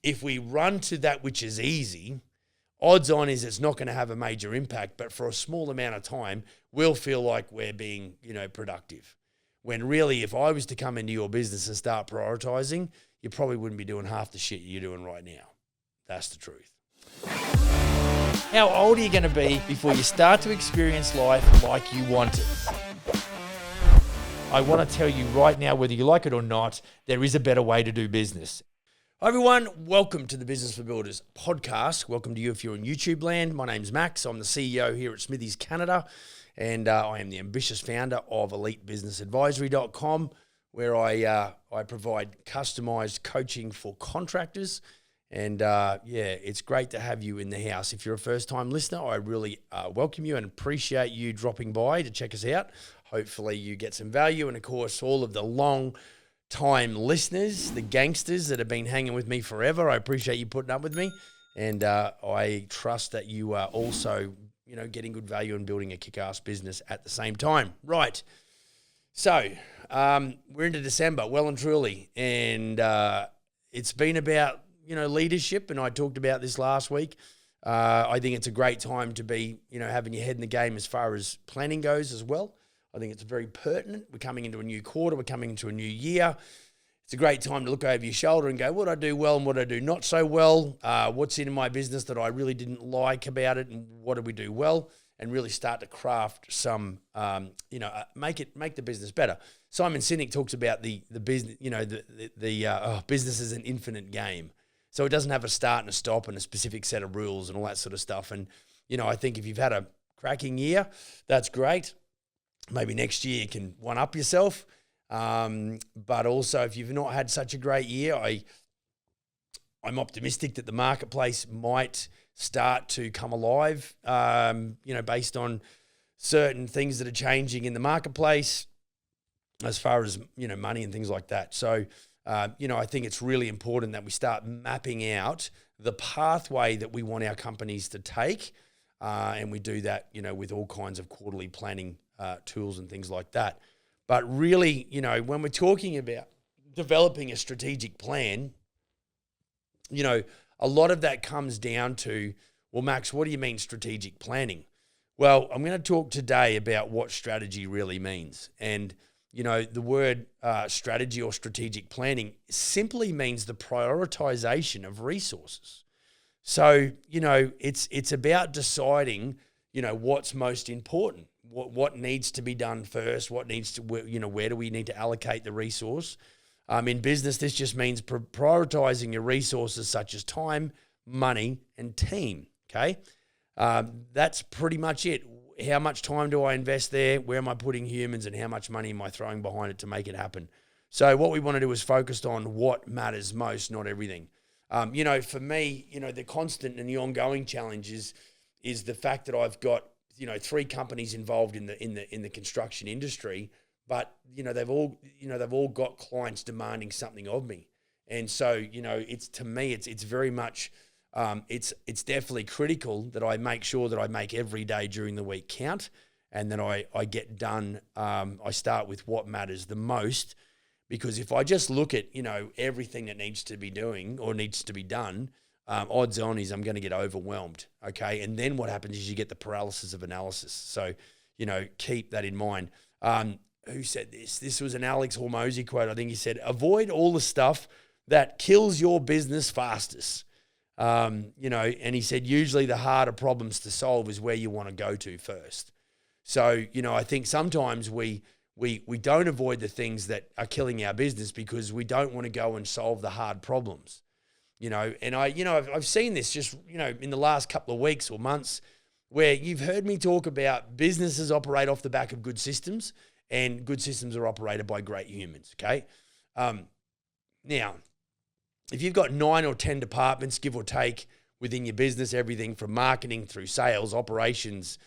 if we run to that which is easy, odds on is it's not going to have a major impact, but for a small amount of time, we'll feel like we're being, productive. When really, if I was to come into your business and start prioritizing, you probably wouldn't be doing half the shit you're doing right now. That's the truth. How old are you going to be before you start to experience life like you want it? I want to tell you right now, whether you like it or not, there is a better way to do business. Hi everyone, welcome to the Business for Builders podcast. Welcome to you if you're in YouTube land. My name's Max. I'm the CEO here at Smithies Canada, and I am the ambitious founder of EliteBusinessAdvisory.com, where I provide customized coaching for contractors. And it's great to have you in the house. If you're a first-time listener, I really welcome you and appreciate you dropping by to check us out. Hopefully you get some value. And of course, all of the long-time listeners, the gangsters that have been hanging with me forever, I appreciate you putting up with me. And I trust that you are also, getting good value and building a kick-ass business at the same time. Right. So we're into December, well and truly. And it's been about leadership, and I talked about this last week. I think it's a great time to be, having your head in the game as far as planning goes as well. I think it's very pertinent. We're coming into a new quarter. We're coming into a new year. It's a great time to look over your shoulder and go, what do I do well and what do I do not so well? What's in my business that I really didn't like about it, and what do we do well? And really start to craft some, make the business better. Simon Sinek talks about the business, business is an infinite game. So it doesn't have a start and a stop and a specific set of rules and all that sort of stuff. And, I think if you've had a cracking year, that's great. Maybe next year you can one-up yourself. But also if you've not had such a great year, I'm optimistic that the marketplace might start to come alive, based on certain things that are changing in the marketplace as far as, money and things like that. So, I think it's really important that we start mapping out the pathway that we want our companies to take. And we do that, with all kinds of quarterly planning tools and things like that. But really, when we're talking about developing a strategic plan, a lot of that comes down to, well, Max, what do you mean strategic planning? Well, I'm going to talk today about what strategy really means. And the word strategy or strategic planning simply means the prioritization of resources. So, it's about deciding, what's most important, what needs to be done first, where do we need to allocate the resource. In business, this just means prioritizing your resources such as time, money, and team, okay? That's pretty much it. How much time do I invest there? Where am I putting humans, and how much money am I throwing behind it to make it happen? So what we want to do is focused on what matters most, not everything. For me, the constant and the ongoing challenge is the fact that I've got, 3 companies involved in the construction industry, but they've all got clients demanding something of me. And so, it's very much it's definitely critical that I make sure that I make every day during the week count, and then I get done. I start with what matters the most, because if I just look at, everything that needs to be doing or needs to be done, odds on is I'm going to get overwhelmed. Okay. And then what happens is you get the paralysis of analysis. So, keep that in mind. Who said this? This was an Alex Hormozy quote. I think he said, avoid all the stuff that kills your business fastest. And he said, usually the harder problems to solve is where you want to go to first. So, I think sometimes we don't avoid the things that are killing our business because we don't want to go and solve the hard problems, and I've seen this just, in the last couple of weeks or months, where you've heard me talk about businesses operate off the back of good systems, and good systems are operated by great humans. Okay. Now, if you've got 9 or 10 departments, give or take, within your business, everything from marketing through sales, operations,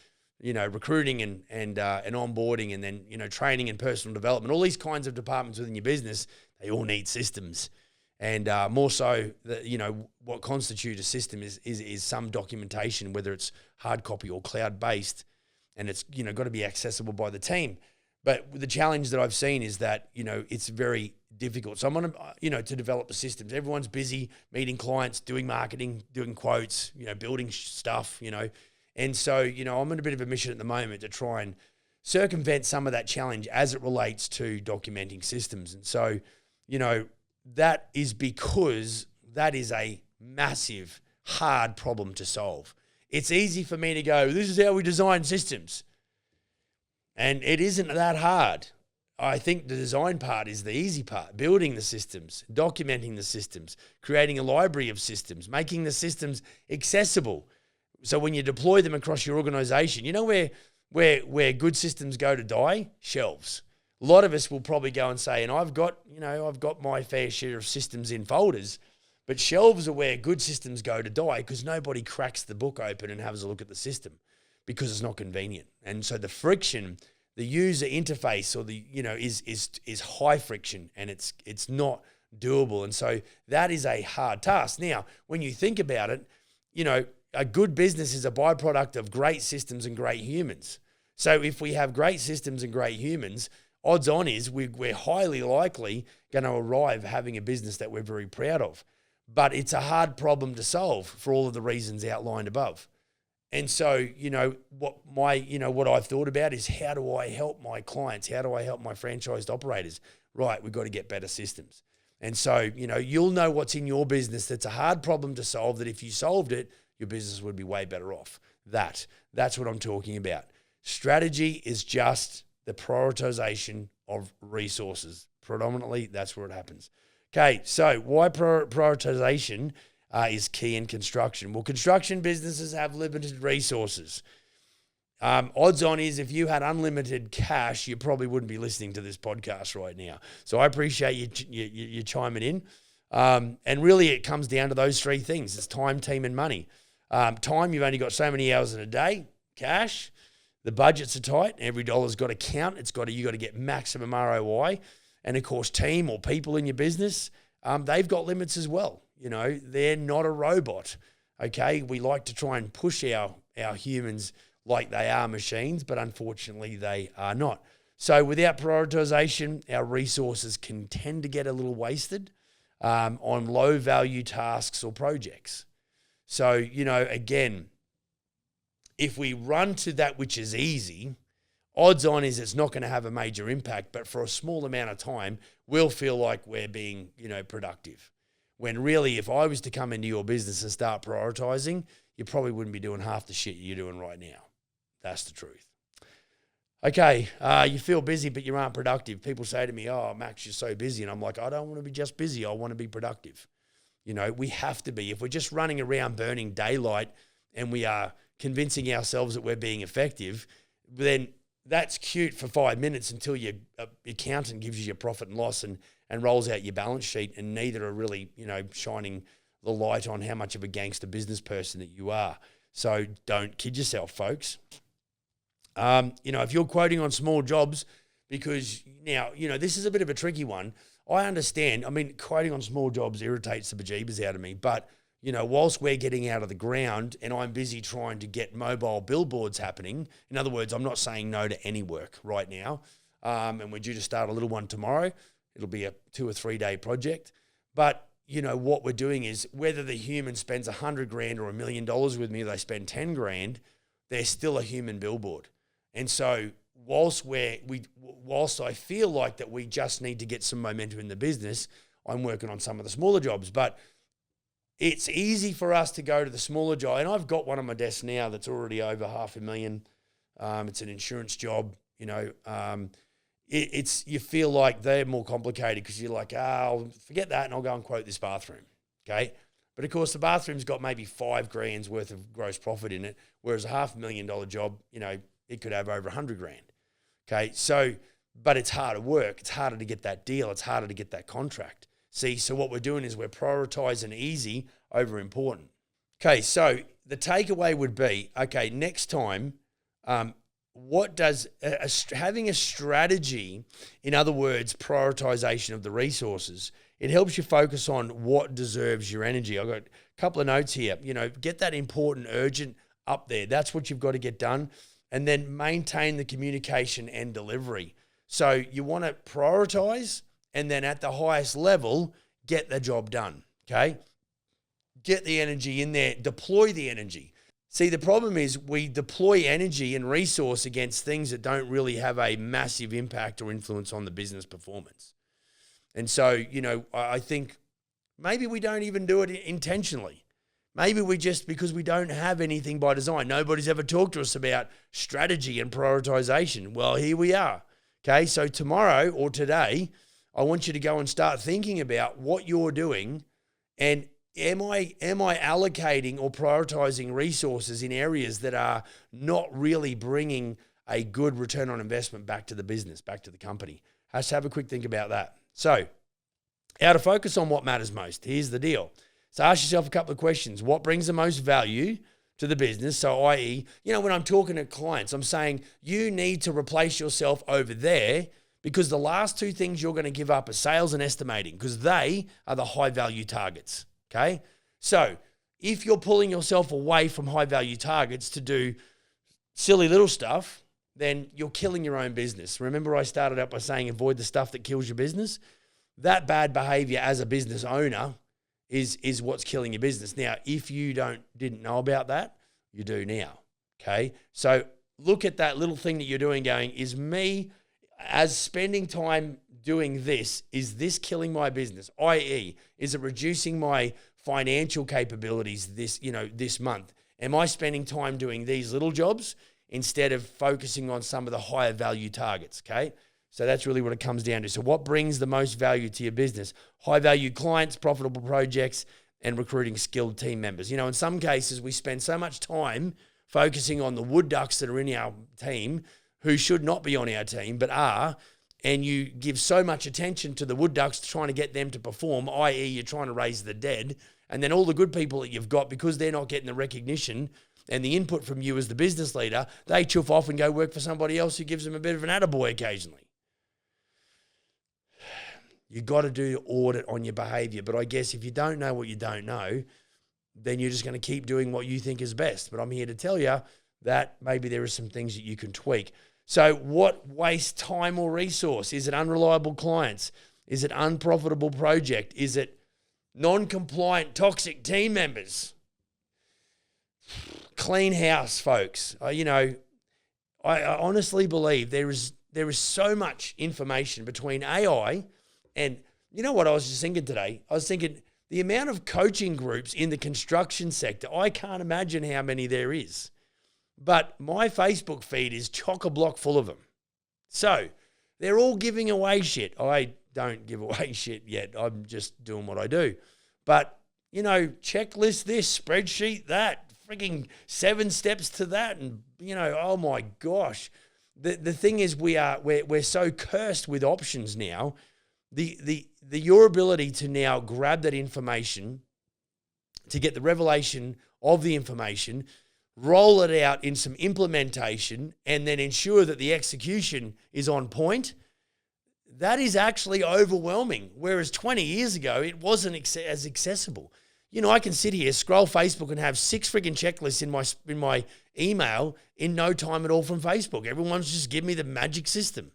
recruiting and onboarding, and then, training and personal development, all these kinds of departments within your business, they all need systems. And more so, what constitutes a system is some documentation, whether it's hard copy or cloud-based, and it's, got to be accessible by the team. But the challenge that I've seen is that, it's very difficult. So I'm on, to develop the systems. Everyone's busy meeting clients, doing marketing, doing quotes, building stuff, And so, I'm in a bit of a mission at the moment to try and circumvent some of that challenge as it relates to documenting systems. And so, that is because that is a massive, hard problem to solve. It's easy for me to go, this is how we design systems. And it isn't that hard. I think the design part is the easy part, building the systems, documenting the systems, creating a library of systems, making the systems accessible. So when you deploy them across your organization, where good systems go to die? Shelves. A lot of us will probably go and say, and I've got my fair share of systems in folders, but shelves are where good systems go to die because nobody cracks the book open and has a look at the system because it's not convenient. And so the friction, the user interface is high friction and it's not doable. And so that is a hard task. Now, when you think about it, a good business is a byproduct of great systems and great humans. So if we have great systems and great humans, odds on is we're highly likely going to arrive having a business that we're very proud of. But it's a hard problem to solve for all of the reasons outlined above. And so, what I've thought about is how do I help my clients? How do I help my franchised operators? Right, we've got to get better systems. And so, you'll know what's in your business that's a hard problem to solve, that if you solved it, your business would be way better off. That's what I'm talking about. Strategy is just the prioritization of resources. Predominantly, that's where it happens. Okay, so why prioritization is key in construction? Well, construction businesses have limited resources. Odds on is if you had unlimited cash, you probably wouldn't be listening to this podcast right now. So I appreciate you chiming in. And really it comes down to those three things. It's time, team, and money. Time, you've only got so many hours in a day. Cash, the budgets are tight. Every dollar's got to count. You got to get maximum ROI. And of course, team or people in your business, they've got limits as well. They're not a robot. Okay, we like to try and push our humans like they are machines, but unfortunately they are not. So without prioritization, our resources can tend to get a little wasted on low value tasks or projects. So, again, if we run to that which is easy, odds on is it's not going to have a major impact, but for a small amount of time, we'll feel like we're being, productive. When really, if I was to come into your business and start prioritizing, you probably wouldn't be doing half the shit you're doing right now. That's the truth. Okay, you feel busy, but you aren't productive. People say to me, oh, Max, you're so busy. And I'm like, I don't want to be just busy. I want to be productive. We have to be. If we're just running around burning daylight and we are convincing ourselves that we're being effective, then that's cute for 5 minutes until your accountant gives you your profit and loss and rolls out your balance sheet, and neither are really, shining the light on how much of a gangster business person that you are. So don't kid yourself, folks. If you're quoting on small jobs, because now, this is a bit of a tricky one. I understand. Quoting on small jobs irritates the bejeebers out of me, but whilst we're getting out of the ground and I'm busy trying to get mobile billboards happening, in other words, I'm not saying no to any work right now, and we're due to start a little one tomorrow. It'll be a 2 or 3 day project. But, what we're doing is whether the human spends $100,000 or $1 million with me, they spend 10 grand, they're still a human billboard. And so whilst I feel like that we just need to get some momentum in the business, I'm working on some of the smaller jobs. But it's easy for us to go to the smaller job. And I've got one on my desk now that's already over $500,000. It's an insurance job, you feel like they're more complicated because you're like, I'll forget that and I'll go and quote this bathroom. Okay. But of course the bathroom's got maybe $5,000 worth of gross profit in it. Whereas a $500,000 job, it could have over $100,000. Okay. So, but it's harder work. It's harder to get that deal. It's harder to get that contract. See, so what we're doing is we're prioritizing easy over important. Okay. So the takeaway would be, okay, next time, what does having a strategy, in other words, prioritization of the resources, it helps you focus on what deserves your energy. I've got a couple of notes here. Get that important, urgent up there. That's what you've got to get done. And then maintain the communication and delivery. So you want to prioritize and then at the highest level, get the job done, okay? Get the energy in there, deploy the energy. See, the problem is we deploy energy and resource against things that don't really have a massive impact or influence on the business performance. And so, I think maybe we don't even do it intentionally. Maybe we just, because we don't have anything by design. Nobody's ever talked to us about strategy and prioritization. Well, here we are. Okay, so tomorrow or today, I want you to go and start thinking about what you're doing, and am I allocating or prioritizing resources in areas that are not really bringing a good return on investment back to the business, back to the company? Let's have a quick think about that. So, how to focus on what matters most. Here's the deal. So ask yourself a couple of questions. What brings the most value to the business? So i.e., when I'm talking to clients, I'm saying you need to replace yourself over there, because the last two things you're going to give up are sales and estimating, because they are the high value targets, okay? So if you're pulling yourself away from high value targets to do silly little stuff, then you're killing your own business. Remember I started out by saying avoid the stuff that kills your business? That bad behavior as a business owner is what's killing your business. Now, if you didn't know about that, you do now, okay? So look at that little thing that you're doing going, is me as spending time doing this, is this killing my business? i.e., is it reducing my financial capabilities this month? Am I spending time doing these little jobs instead of focusing on some of the higher value targets, okay? So that's really what it comes down to. So what brings the most value to your business? High value clients, profitable projects, and recruiting skilled team members. In some cases, we spend so much time focusing on the wood ducks that are in our team who should not be on our team but are, and you give so much attention to the wood ducks trying to get them to perform, i.e. you're trying to raise the dead, and then all the good people that you've got, because they're not getting the recognition and the input from you as the business leader, they chuff off and go work for somebody else who gives them a bit of an attaboy occasionally. You got to do audit on your behavior. But I guess if you don't know what you don't know, then you're just going to keep doing what you think is best. But I'm here to tell you that maybe there are some things that you can tweak. So what wastes time or resource? Is it unreliable clients? Is it unprofitable project? Is it non-compliant, toxic team members? Clean house, folks. I honestly believe there is so much information between AI and, you know what I was just thinking today? I was thinking the amount of coaching groups in the construction sector, I can't imagine how many there is. But my Facebook feed is chock-a-block full of them. So they're all giving away shit. I don't give away shit yet. I'm just doing what I do. But, checklist this, spreadsheet that, freaking 7 steps to that. And, oh my gosh. The thing is we're so cursed with options now. Your ability to now grab that information, to get the revelation of the information, roll it out in some implementation, and then ensure that the execution is on point, that is actually overwhelming. Whereas 20 years ago, it wasn't as accessible. I can sit here, scroll Facebook, and have 6 freaking checklists in my email in no time at all from Facebook. Everyone's just giving me the magic system.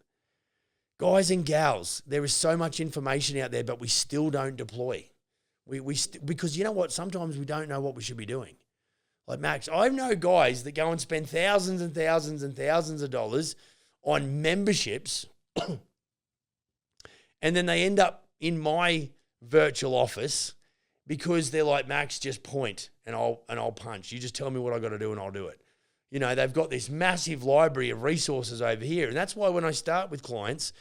Guys and gals, there is so much information out there, but we still don't deploy. Because you know what? Sometimes we don't know what we should be doing. Like Max, I know guys that go and spend thousands and thousands and thousands of dollars on memberships, and then they end up in my virtual office because they're like, Max, just point and I'll punch. You just tell me what I got to do and I'll do it. They've got this massive library of resources over here. And that's why when I start with clients,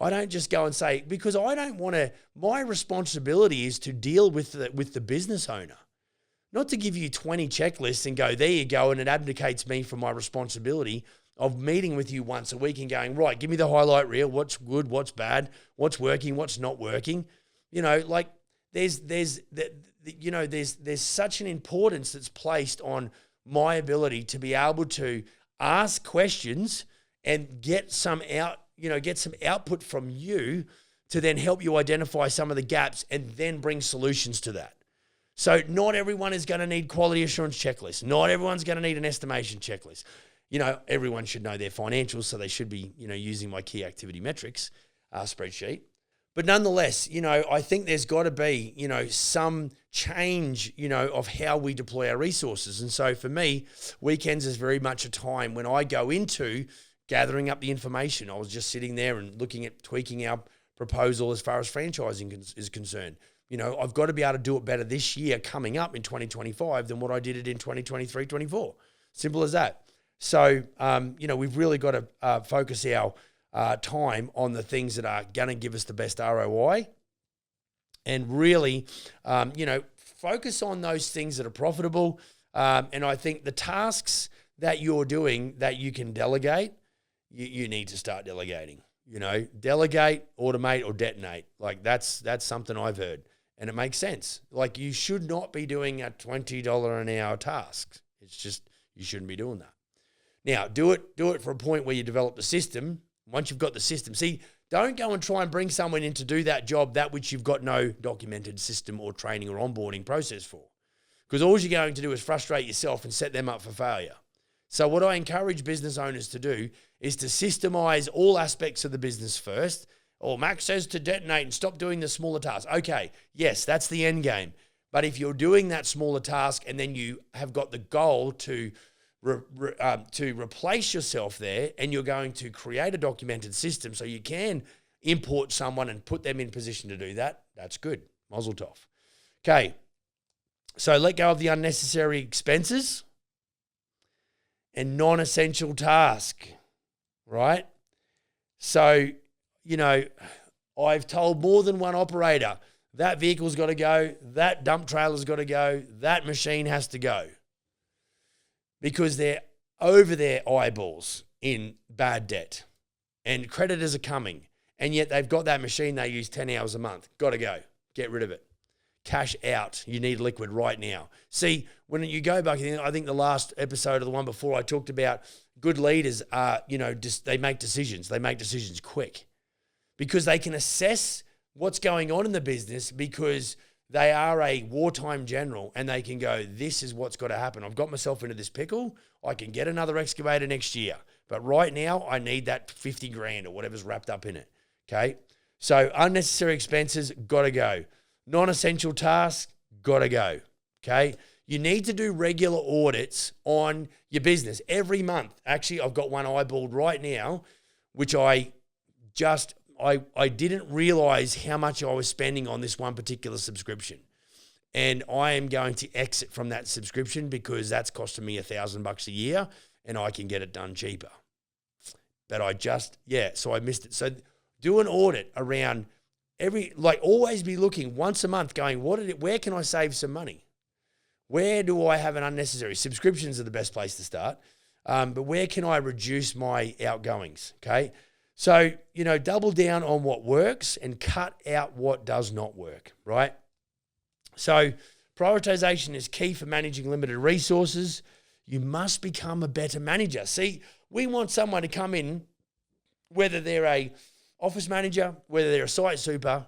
I don't just go and say, because I don't want to, my responsibility is to deal with the business owner, not to give you 20 checklists and go, there you go. And it abdicates me from my responsibility of meeting with you once a week and going, right, give me the highlight reel. What's good, what's bad, what's working, what's not working. There's such an importance that's placed on my ability to be able to ask questions and get some output from you to then help you identify some of the gaps and then bring solutions to that. So not everyone is going to need quality assurance checklists. Not everyone's going to need an estimation checklist. Everyone should know their financials, so they should be, using my key activity metrics spreadsheet. But nonetheless, I think there's got to be, some change, of how we deploy our resources. And so for me, weekends is very much a time when I go into gathering up the information. I was just sitting there and looking at tweaking our proposal as far as franchising is concerned. I've got to be able to do it better this year coming up in 2025 than what I did it in 2023, 24. Simple as that. So, we've really got to focus our time on the things that are going to give us the best ROI, and really, focus on those things that are profitable. And I think the tasks that you're doing that you can delegate, you need to start delegating. Delegate, automate, or detonate. Like that's something I've heard, and it makes sense. Like you should not be doing a $20 an hour task. It's just you shouldn't be doing that. Now, do it for a point where you develop the system. Once you've got the system, don't go and try and bring someone in to do that job, that which you've got no documented system or training or onboarding process for. Because all you're going to do is frustrate yourself and set them up for failure. So what I encourage business owners to do is to systemize all aspects of the business first. Or Max says to detonate and stop doing the smaller tasks. Okay, yes, that's the end game. But if you're doing that smaller task and then you have got the goal to replace yourself there, and you're going to create a documented system so you can import someone and put them in position to do that, that's good. Mazel tov. Okay, so let go of the unnecessary expenses and non-essential task, right? So, I've told more than one operator, that vehicle's got to go, that dump trailer's got to go, that machine has to go. Because they're over their eyeballs in bad debt and creditors are coming, and yet they've got that machine they use 10 hours a month. Got to go. Get rid of it. Cash out. You need liquid right now. See, when you go back, I think the last episode or the one before, I talked about good leaders are, they make decisions. They make decisions quick because they can assess what's going on in the business, because they are a wartime general and they can go, this is what's got to happen. I've got myself into this pickle. I can get another excavator next year. But right now I need that 50 grand or whatever's wrapped up in it. Okay. So unnecessary expenses, got to go. Non-essential tasks, got to go. Okay. You need to do regular audits on your business every month. Actually, I've got one eyeballed right now, which I didn't realize how much I was spending on this one particular subscription. And I am going to exit from that subscription because that's costing me $1,000 a year and I can get it done cheaper. But so I missed it. So do an audit around always be looking once a month going, where can I save some money? Where do I have an unnecessary? Subscriptions are the best place to start. But where can I reduce my outgoings? Okay. So, double down on what works and cut out what does not work, right? So prioritization is key for managing limited resources. You must become a better manager. See, we want someone to come in, whether they're a office manager, whether they're a site super,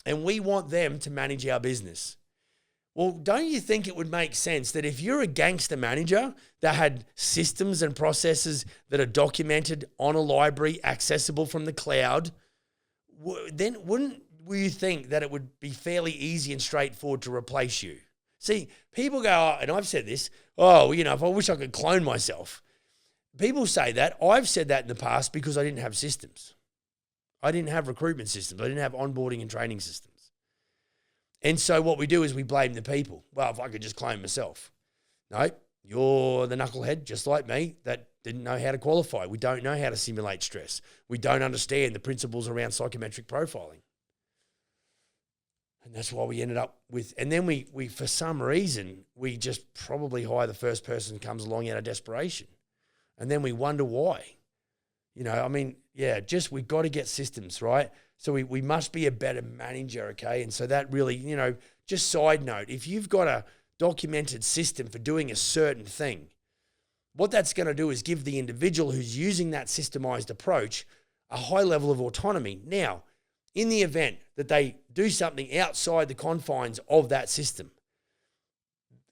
and we want them to manage our business. Well, don't you think it would make sense that if you're a gangster manager that had systems and processes that are documented on a library, accessible from the cloud, then wouldn't you think that it would be fairly easy and straightforward to replace you? See, people go, and I've said this, if I wish I could clone myself. People say that. I've said that in the past because I didn't have systems. I didn't have recruitment systems. I didn't have onboarding and training systems. And so what we do is we blame the people. Well, if I could just clone myself. No, you're the knucklehead, just like me, that didn't know how to qualify. We don't know how to simulate stress. We don't understand the principles around psychometric profiling. And that's why we ended up with, and then we for some reason, we just probably hire the first person who comes along out of desperation. And then we wonder why. We've got to get systems, right? So we must be a better manager, okay? And so that really, just side note, if you've got a documented system for doing a certain thing, what that's going to do is give the individual who's using that systemized approach a high level of autonomy. Now, in the event that they do something outside the confines of that system,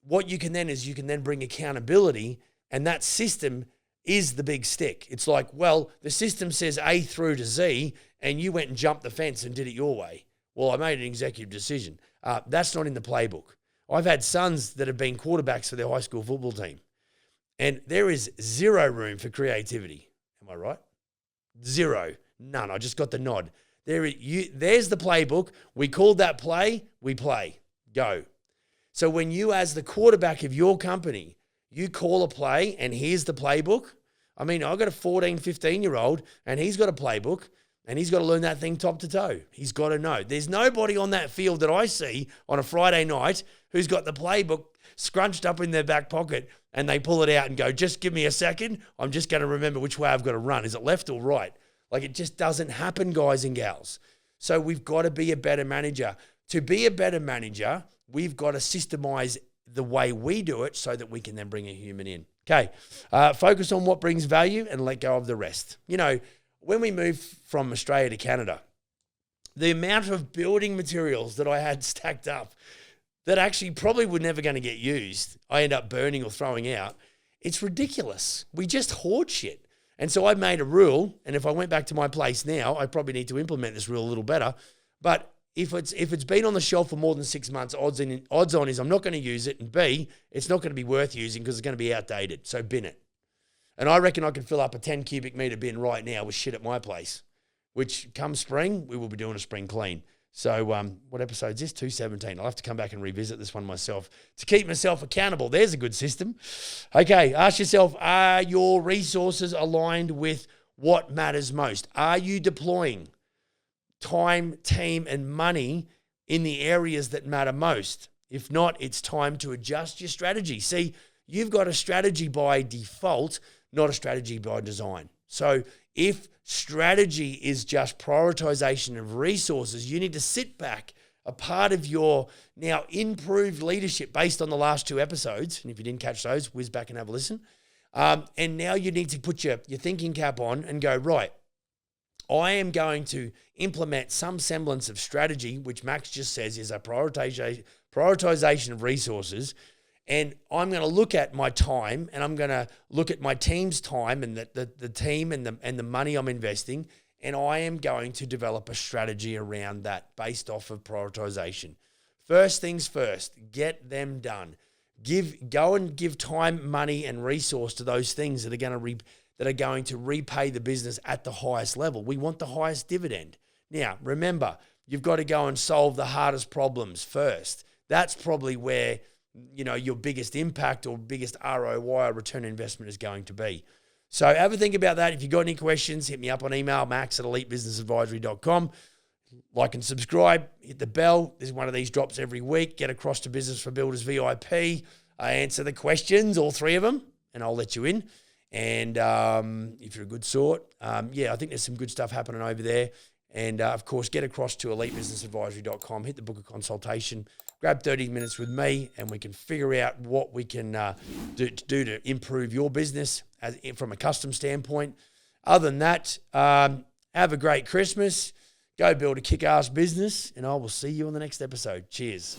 what you can then bring accountability, and that system is the big stick. It's like, well, the system says A through to Z, and you went and jumped the fence and did it your way. Well, I made an executive decision. That's not in the playbook. I've had sons that have been quarterbacks for their high school football team, and there is zero room for creativity. Am I right? Zero. None. I just got the nod. There's the playbook. We called that play. We play. Go. So when you, as the quarterback of your company, you call a play and here's the playbook. I mean, I've got a 14, 15-year-old and he's got a playbook and he's got to learn that thing top to toe. He's got to know. There's nobody on that field that I see on a Friday night who's got the playbook scrunched up in their back pocket and they pull it out and go, just give me a second. I'm just going to remember which way I've got to run. Is it left or right? Like, it just doesn't happen, guys and gals. So we've got to be a better manager. To be a better manager, we've got to systemize the way we do it so that we can then bring a human in. Okay, focus on what brings value and let go of the rest. You know, when we moved from Australia to Canada, the amount of building materials that I had stacked up that actually probably were never going to get used, I end up burning or throwing out, it's ridiculous. We just hoard shit. And so I made a rule, and if I went back to my place now, I probably need to implement this rule a little better. But if it's been on the shelf for more than 6 months, odds on is I'm not going to use it, and B, it's not going to be worth using because it's going to be outdated. So bin it. And I reckon I can fill up a 10 cubic meter bin right now with shit at my place, which come spring, we will be doing a spring clean. So what episode is this? 217. I'll have to come back and revisit this one myself to keep myself accountable. There's a good system. Okay, ask yourself, are your resources aligned with what matters most? Are you deploying time, team, and money in the areas that matter most? If not, it's time to adjust your strategy. See, you've got a strategy by default, not a strategy by design. So if strategy is just prioritization of resources, you need to sit back, a part of your now improved leadership based on the last 2 episodes. And if you didn't catch those, whiz back and have a listen. And now you need to put your thinking cap on and go, right, I am going to implement some semblance of strategy, which Max just says is a prioritization of resources. And I'm going to look at my time, and I'm going to look at my team's time and the team and the money I'm investing, and I am going to develop a strategy around that based off of prioritization. First things first, get them done. Go and give time, money, and resource to those things that are going to repay the business at the highest level. We want the highest dividend. Now, remember, you've got to go and solve the hardest problems first. That's probably where your biggest impact or biggest ROI or return on investment is going to be. So have a think about that. If you've got any questions, hit me up on email, max@elitebusinessadvisory.com. Like and subscribe, hit the bell. There's one of these drops every week. Get across to Business for Builders VIP. I answer the questions, all 3 of them, and I'll let you in. And if you're a good sort, I think there's some good stuff happening over there. And, of course, get across to elitebusinessadvisory.com, hit the book a consultation, grab 30 minutes with me, and we can figure out what we can do to improve your business from a custom standpoint. Other than that, have a great Christmas. Go build a kick-ass business, and I will see you on the next episode. Cheers.